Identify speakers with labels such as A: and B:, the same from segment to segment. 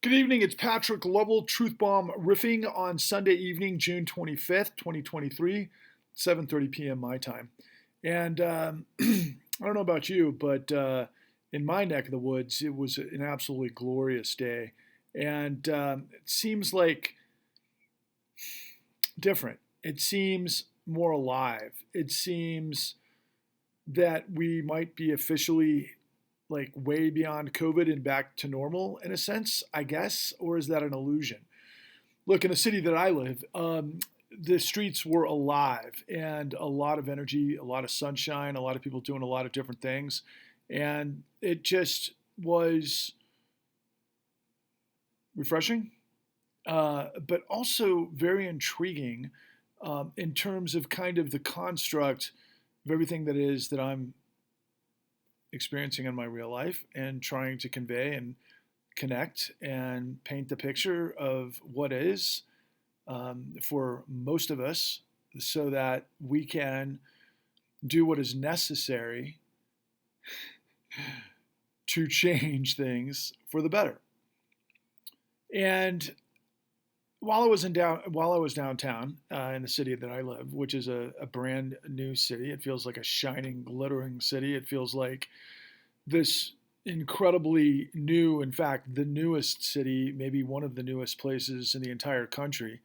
A: Good evening. It's Patrick Lovell, Truth Bomb riffing on Sunday evening, June 25th, 2023, 7:30 p.m. my time. And I don't know about you, but in my neck of the woods, it was an absolutely glorious day. And it seems like different. It seems more alive. It seems that we might be officially like way beyond COVID and back to normal in a sense, I guess, or is that an illusion? Look, in the city that I live, the streets were alive and a lot of energy, a lot of sunshine, a lot of people doing a lot of different things. And it just was refreshing, but also very intriguing in terms of kind of the construct of everything that is that I'm experiencing in my real life and trying to convey and connect and paint the picture of what is for most of us so that we can do what is necessary to change things for the better. And while I was downtown in the city that I live, which is a brand new city, it feels like a shining, glittering city. It feels like this incredibly new, in fact, the newest city, maybe one of the newest places in the entire country.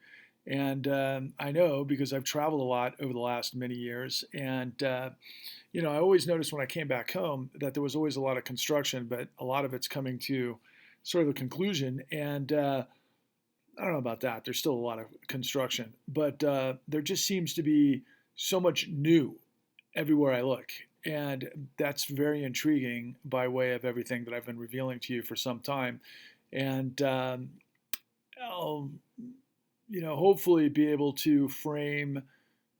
A: And I know because I've traveled a lot over the last many years. And, I always noticed when I came back home that there was always a lot of construction, but a lot of it's coming to sort of a conclusion. And I don't know about that. There's still a lot of construction, but there just seems to be so much new everywhere I look. And that's very intriguing by way of everything that I've been revealing to you for some time. And I'll, hopefully be able to frame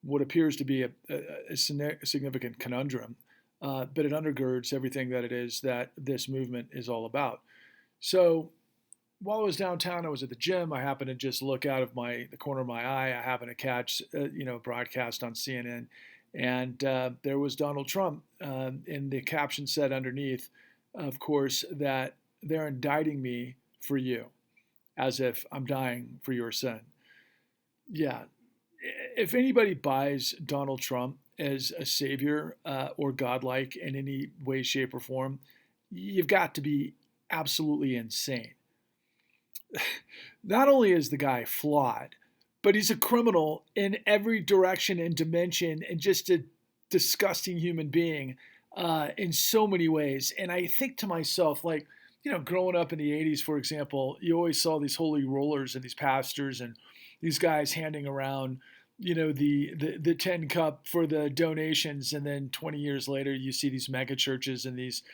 A: what appears to be a significant conundrum, but it undergirds everything that it is that this movement is all about. So while I was downtown, I was at the gym. I happened to just look out of the corner of my eye. I happened to catch, broadcast on CNN, and there was Donald Trump, and the caption said underneath, of course, that they're indicting me for you, as if I'm dying for your sin. Yeah, if anybody buys Donald Trump as a savior or godlike in any way, shape, or form, you've got to be absolutely insane. Not only is the guy flawed, but he's a criminal in every direction and dimension and just a disgusting human being in so many ways. And I think to myself, like, growing up in the 80s, for example, you always saw these holy rollers and these pastors and these guys handing around, the 10 cup for the donations. And then 20 years later, you see these mega churches and these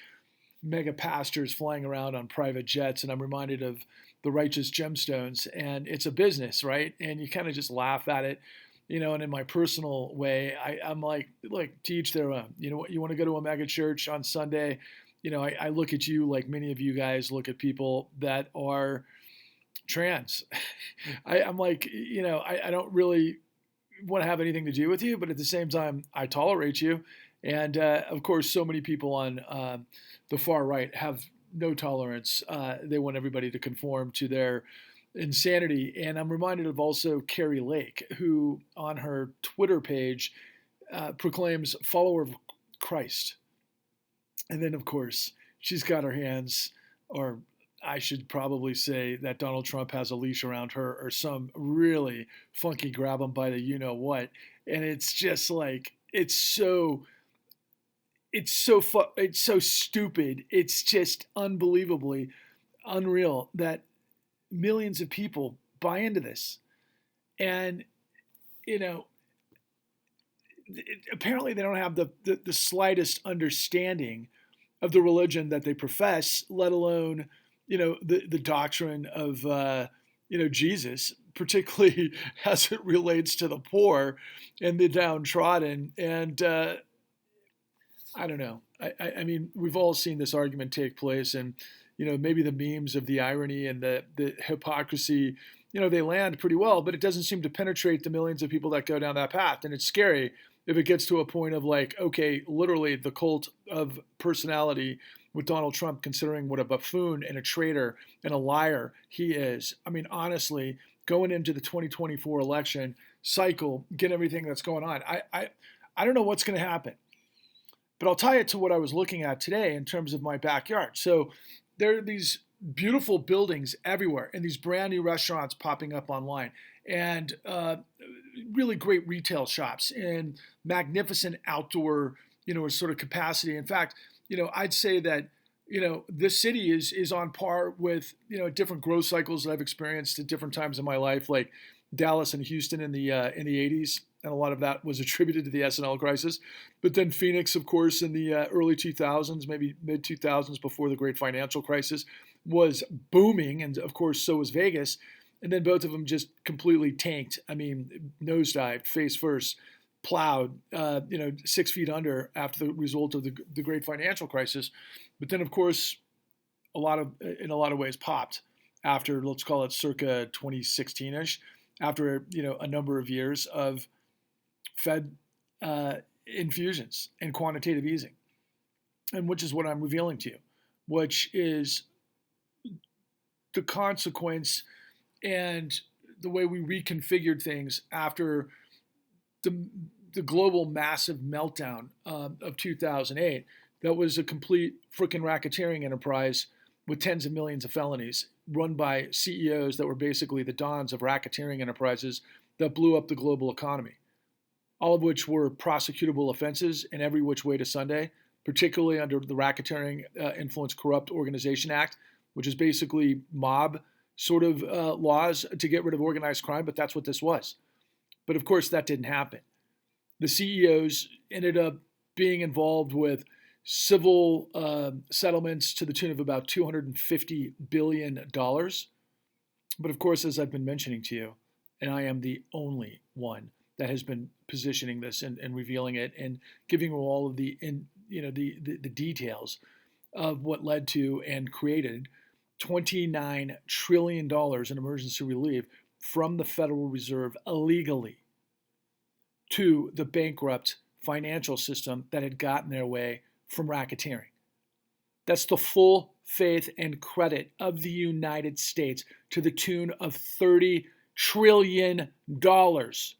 A: mega pastors flying around on private jets. And I'm reminded of the righteous gemstones, and it's a business, right? And you kind of just laugh at it, and in my personal way, I'm like to each their own. You want to go to a mega church on Sunday, I look at you like many of you guys look at people that are trans. I'm like, I don't really want to have anything to do with you, but at the same time, I tolerate you. And of course, so many people on the far right have no tolerance. They want everybody to conform to their insanity. And I'm reminded of also Carrie Lake, who on her Twitter page proclaims follower of Christ. And then, of course, she's got her hands, or I should probably say that Donald Trump has a leash around her or some really funky grab him by the you-know-what. And it's just like, it's so stupid. It's just unbelievably unreal that millions of people buy into this. And, apparently they don't have the slightest understanding of the religion that they profess, let alone, the doctrine of, Jesus, particularly as it relates to the poor and the downtrodden. And, I don't know. I mean, we've all seen this argument take place, and maybe the memes of the irony and the hypocrisy, they land pretty well, but it doesn't seem to penetrate the millions of people that go down that path. And it's scary if it gets to a point of like, okay, literally the cult of personality with Donald Trump, considering what a buffoon and a traitor and a liar he is. I mean, honestly, going into the 2024 election cycle, get everything that's going on. I don't know what's going to happen, but I'll tie it to what I was looking at today in terms of my backyard. So there are these beautiful buildings everywhere and these brand new restaurants popping up online and really great retail shops and magnificent outdoor, sort of capacity. In fact, I'd say that, this city is on par with, different growth cycles that I've experienced at different times in my life, like Dallas and Houston in the 80s, and a lot of that was attributed to the S&L crisis. But then Phoenix, of course, in the early 2000s, maybe mid 2000s, before the great financial crisis, was booming, and of course, so was Vegas. And then both of them just completely tanked. I mean, nosedived, face first, plowed, 6 feet under after the result of the great financial crisis. But then, of course, in a lot of ways, popped after, let's call it circa 2016ish, after a number of years of Fed infusions and quantitative easing, and which is what I'm revealing to you, which is the consequence and the way we reconfigured things after the global massive meltdown of 2008. That was a complete frickin' racketeering enterprise with tens of millions of felonies run by CEOs that were basically the dons of racketeering enterprises that blew up the global economy, all of which were prosecutable offenses in every which way to Sunday, particularly under the Racketeering Influence Corrupt Organization Act, which is basically mob sort of laws to get rid of organized crime, but that's what this was. But of course, that didn't happen. The CEOs ended up being involved with civil settlements to the tune of about $250 billion. But of course, as I've been mentioning to you, and I am the only one that has been positioning this and revealing it and giving you all of the details of what led to and created $29 trillion in emergency relief from the Federal Reserve illegally to the bankrupt financial system that had gotten their way from racketeering. That's the full faith and credit of the United States to the tune of $30 trillion. There's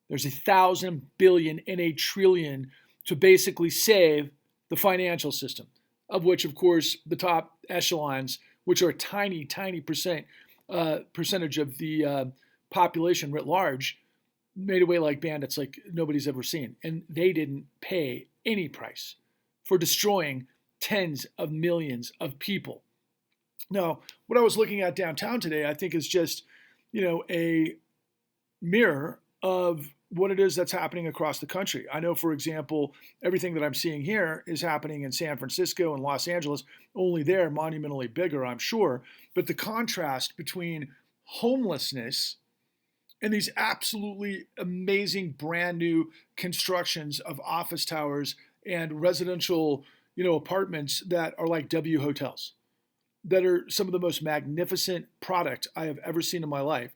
A: 1,000 billion and a trillion to basically save the financial system, of which, of course, the top echelons, which are a tiny, tiny percentage of the population writ large, made away like bandits like nobody's ever seen. And they didn't pay any price for destroying tens of millions of people. Now, what I was looking at downtown today, I think is just, a mirror of what it is that's happening across the country. I know, for example, everything that I'm seeing here is happening in San Francisco and Los Angeles, only they're monumentally bigger, I'm sure. But the contrast between homelessness and these absolutely amazing brand new constructions of office towers and residential, apartments that are like W hotels, that are some of the most magnificent product I have ever seen in my life,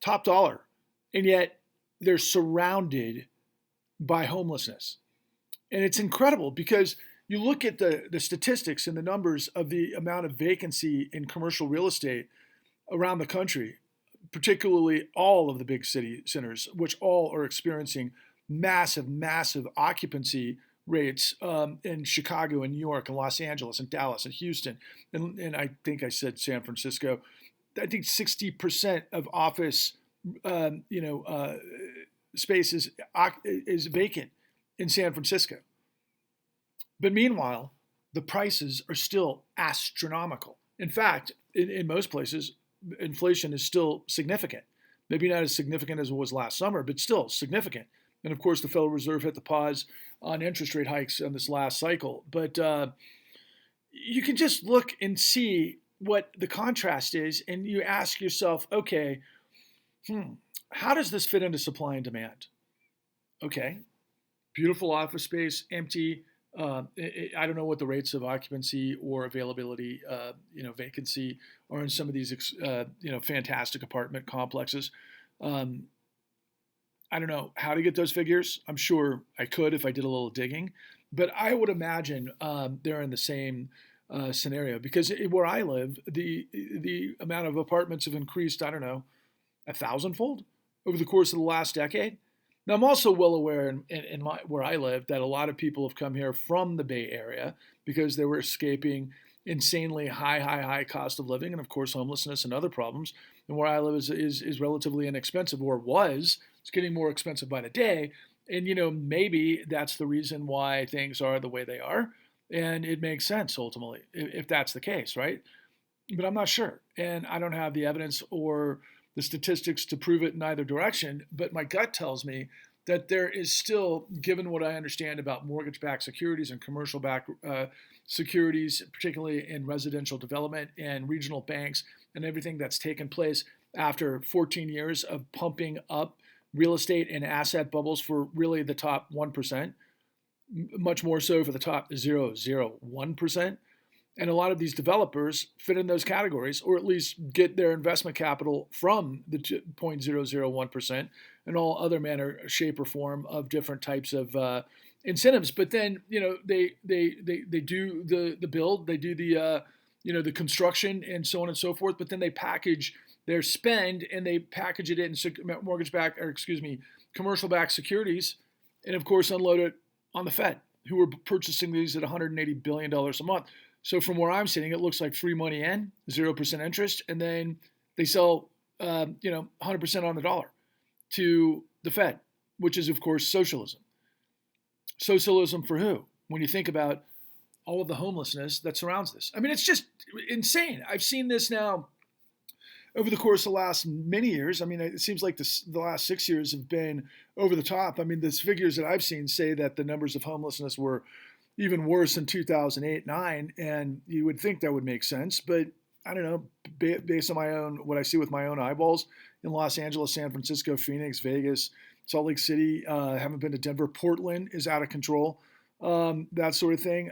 A: top dollar. And yet they're surrounded by homelessness. And it's incredible because you look at the statistics and the numbers of the amount of vacancy in commercial real estate around the country, particularly all of the big city centers, which all are experiencing massive, massive occupancy rates in Chicago and New York and Los Angeles and Dallas and Houston. And I think I said San Francisco. I think 60% of office space is vacant in San Francisco. But meanwhile, the prices are still astronomical. In fact, in most places, inflation is still significant. Maybe not as significant as it was last summer, but still significant. And of course, the Federal Reserve hit the pause on interest rate hikes in this last cycle. But you can just look and see what the contrast is, and you ask yourself, okay, how does this fit into supply and demand? Okay, beautiful office space, empty. I don't know what the rates of occupancy or availability, vacancy are in some of these, fantastic apartment complexes. I don't know how to get those figures. I'm sure I could if I did a little digging, but I would imagine they're in the same scenario. Because where I live, the amount of apartments have increased, I don't know, a thousandfold over the course of the last decade. Now, I'm also well aware where I live that a lot of people have come here from the Bay Area because they were escaping insanely high cost of living and, of course, homelessness and other problems. And where I live is relatively inexpensive, or was. It's getting more expensive by the day. And, maybe that's the reason why things are the way they are. And it makes sense, ultimately, if that's the case, right? But I'm not sure. And I don't have the evidence or the statistics to prove it in either direction. But my gut tells me that there is still, given what I understand about mortgage-backed securities and commercial-backed securities, particularly in residential development and regional banks and everything that's taken place after 14 years of pumping up real estate and asset bubbles for really the top 1%, much more so for the top 0.001%. And a lot of these developers fit in those categories, or at least get their investment capital from the 0.001% and all other manner, shape, or form of different types of incentives. But then, they do the build, they do the construction, and so on and so forth. But then they package their spend and they package it in commercial-backed securities, and of course unload it on the Fed, who are purchasing these at $180 billion a month. So from where I'm sitting, it looks like free money in, 0% interest, and then they sell, 100% on the dollar to the Fed, which is, of course, socialism. Socialism for who? When you think about all of the homelessness that surrounds this. I mean, it's just insane. I've seen this now over the course of the last many years. I mean, it seems like the last 6 years have been over the top. I mean, the figures that I've seen say that the numbers of homelessness were even worse in 2008-9, and you would think that would make sense, but I don't know, based on what I see with my own eyeballs in Los Angeles, San Francisco, Phoenix, Vegas, Salt Lake City, haven't been to Denver, Portland is out of control, that sort of thing.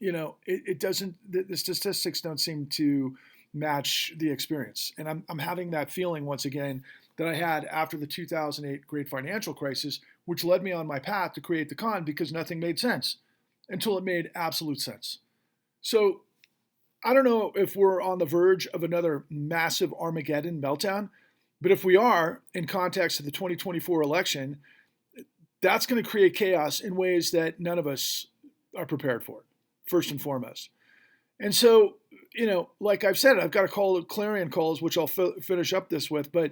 A: It doesn't, the statistics don't seem to match the experience. And I'm having that feeling once again that I had after the 2008 great financial crisis, which led me on my path to create the con because nothing made sense until it made absolute sense. So I don't know if we're on the verge of another massive Armageddon meltdown, but if we are, in context of the 2024 election, that's going to create chaos in ways that none of us are prepared for, first and foremost. And so, like I've said, I've got to call clarion calls, which I'll finish up this with, but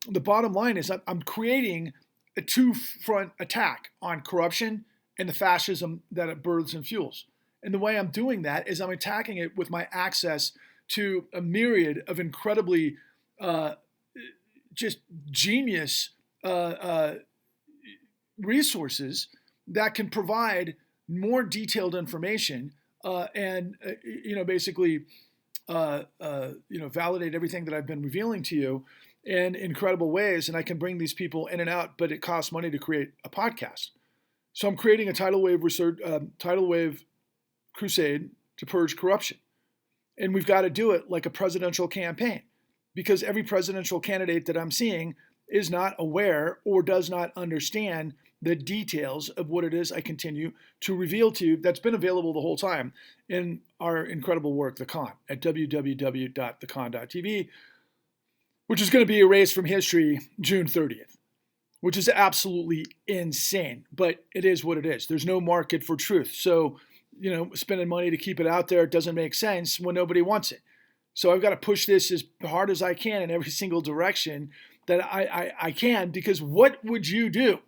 A: the bottom line is I'm creating a two-front attack on corruption and the fascism that it births and fuels. And the way I'm doing that is I'm attacking it with my access to a myriad of incredibly just genius resources that can provide more detailed information and basically validate everything that I've been revealing to you in incredible ways. And I can bring these people in and out, but it costs money to create a podcast. So I'm creating a tidal wave crusade to purge corruption. And we've got to do it like a presidential campaign, because every presidential candidate that I'm seeing is not aware or does not understand the details of what it is I continue to reveal to you that's been available the whole time in our incredible work, The Con, at www.thecon.tv, which is going to be erased from history June 30th. Which is absolutely insane, but it is what it is. There's no market for truth. So, spending money to keep it out there doesn't make sense when nobody wants it. So I've got to push this as hard as I can in every single direction that I can, because what would you do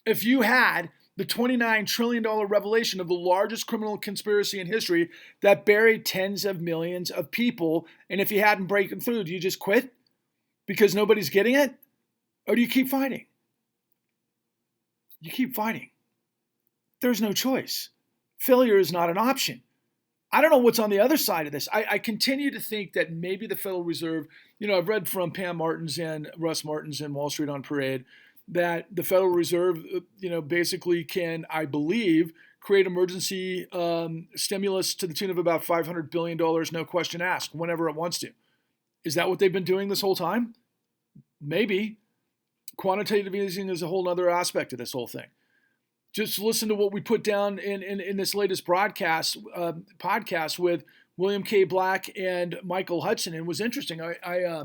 A: if you had the $29 trillion revelation of the largest criminal conspiracy in history that buried tens of millions of people, and if you hadn't broken through, do you just quit because nobody's getting it? Or do you keep fighting? You keep fighting. There's no choice. Failure is not an option. I don't know what's on the other side of this. I continue to think that maybe the Federal Reserve, I've read from Pam Martins and Russ Martins in Wall Street on Parade that the Federal Reserve, basically can, I believe, create emergency stimulus to the tune of about $500 billion, no question asked, whenever it wants to. Is that what they've been doing this whole time? Maybe. Quantitative easing is a whole other aspect of this whole thing. just listen to what we put down in this latest broadcast podcast with William K. Black and Michael Hudson. And it was interesting. I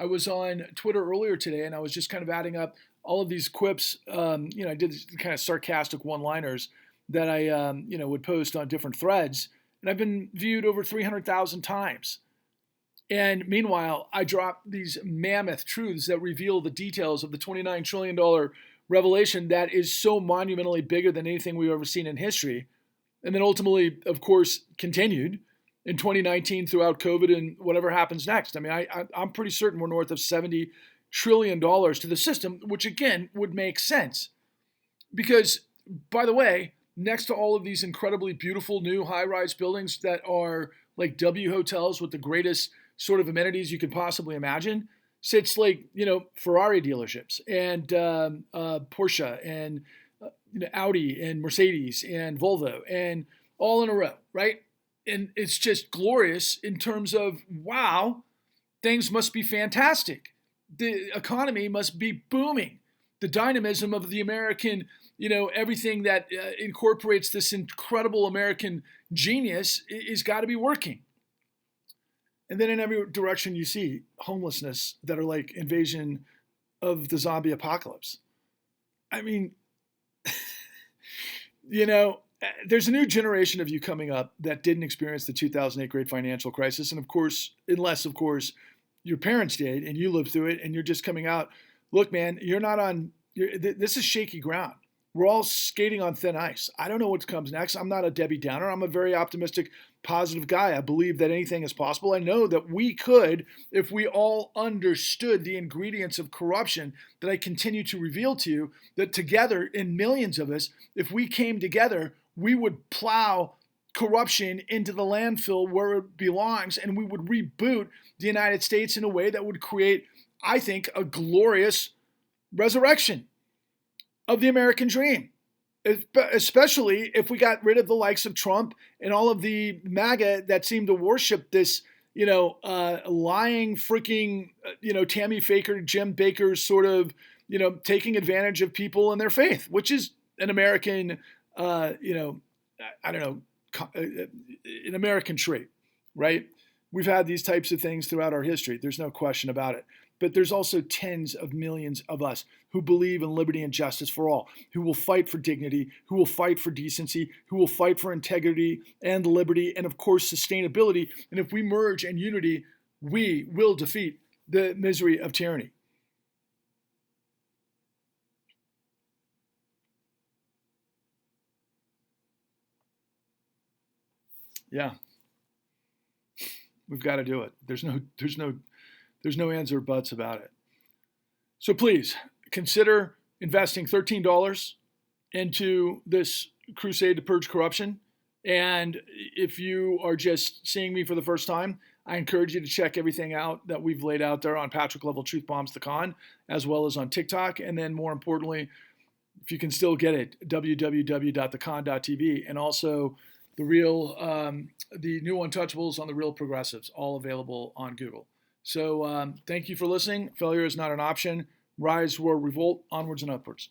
A: was on Twitter earlier today, and I was just kind of adding up all of these quips. I did kind of sarcastic one-liners that I would post on different threads, and I've been viewed over 300,000 times. And meanwhile, I drop these mammoth truths that reveal the details of the $29 trillion revelation that is so monumentally bigger than anything we've ever seen in history. And then ultimately, of course, continued in 2019 throughout COVID and whatever happens next. I mean, I'm pretty certain we're north of $70 trillion to the system, which again would make sense. Because, by the way, next to all of these incredibly beautiful new high-rise buildings that are like W hotels with the greatest sort of amenities you could possibly imagine, sits like, Ferrari dealerships and Porsche and Audi and Mercedes and Volvo and all in a row, right? And it's just glorious in terms of, wow, things must be fantastic. The economy must be booming. The dynamism of the American, everything that incorporates this incredible American genius is got to be working. And then in every direction you see homelessness that are like invasion of the zombie apocalypse. I mean, there's a new generation of you coming up that didn't experience the 2008 great financial crisis. And of course, unless, of course, your parents did and you lived through it and you're just coming out, look, man, this is shaky ground. We're all skating on thin ice. I don't know what comes next. I'm not a Debbie Downer. I'm a very optimistic, positive guy. I believe that anything is possible. I know that we could, if we all understood the ingredients of corruption that I continue to reveal to you, that together, in millions of us, if we came together, we would plow corruption into the landfill where it belongs, and we would reboot the United States in a way that would create, I think, a glorious resurrection of the American dream, especially if we got rid of the likes of Trump and all of the MAGA that seem to worship this, lying freaking, Tammy Faker, Jim Baker sort of, taking advantage of people and their faith, which is an American, an American trait, right? We've had these types of things throughout our history. There's no question about it. But there's also tens of millions of us who believe in liberty and justice for all, who will fight for dignity, who will fight for decency, who will fight for integrity and liberty, and of course, sustainability. And if we merge in unity, we will defeat the misery of tyranny. Yeah, we've got to do it. There's no ands or buts about it. So please consider investing $13 into this crusade to purge corruption. And if you are just seeing me for the first time, I encourage you to check everything out that we've laid out there on Patrick Level Truth Bombs The Con, as well as on TikTok. And then more importantly, if you can still get it, www.thecon.tv, and also the new Untouchables on the Real Progressives, all available on Google. So thank you for listening. Failure is not an option. Rise, roar, revolt, onwards and upwards.